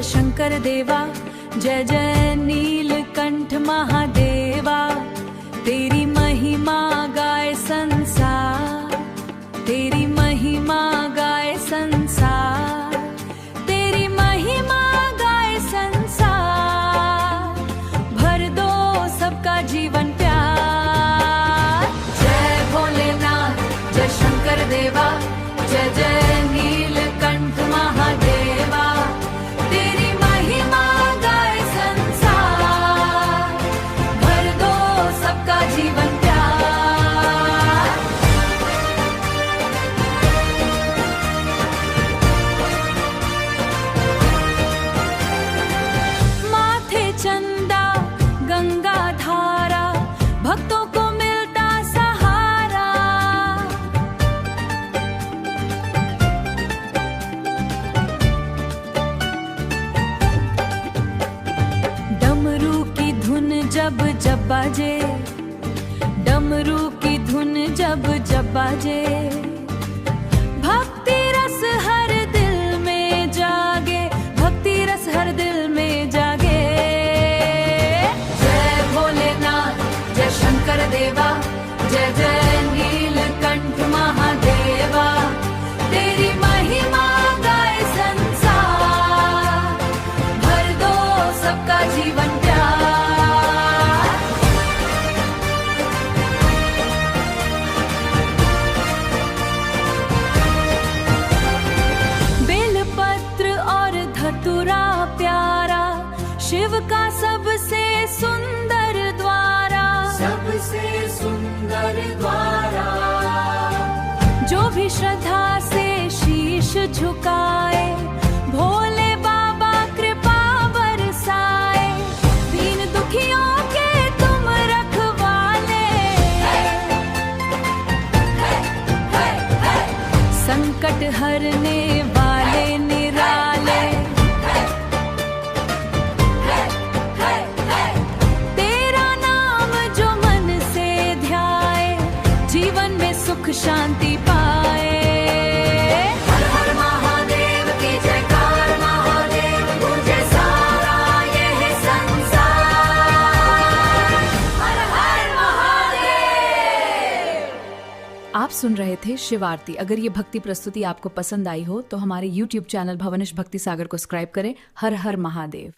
शंकर देवा, जय जय नीलकंठ महादेवा। तेरी महिमा गाए संसार, तेरी महिमा गाए संसार, तेरी महिमा गाए संसार। भर दो सबका जीवन प्यार। जय भोलेनाथ, जय शंकर देवा, जय जय नीलकंठ महादेवा। तेरी महिमा गाए संसार, भर दो सबका जीवन प्यार। माथे चंदा गंगा धारा, भक्तों को मिलता सहारा। डमरू की धुन जब जब बाजे, डमरू की धुन जब जब बाजे। भक्ति रस हर दिल में जागे, भक्ति रस हर दिल में जागे। जय भोलेनाथ, जय शंकर देवा, जय जय नीलकंठ महादेवा। तेरी महिमा गाए संसार, भर दो सबका जीवन प्यार। बेलपत्र और धतुरा प्यारा, शिव का सबसे सुंदर द्वारा, सबसे सुंदर द्वारा। जो भी श्रद्धा से शीश झुकाए, भोले बाबा कृपा बरसाए। दीन दुखियों के तुम रखवाले, संकट हरने वाले निराले। तेरा नाम जो मन से ध्याए, जीवन में सुख शांति पाए। हर हर महादेव की जयकार, महादेव गूंजे सारा यह संसार। हर हर महादेव। आप सुन रहे थे शिव आरती। अगर ये भक्ति प्रस्तुति आपको पसंद आई हो तो हमारे YouTube चैनल भवनिश भक्ति सागर को सब्सक्राइब करें। हर हर महादेव।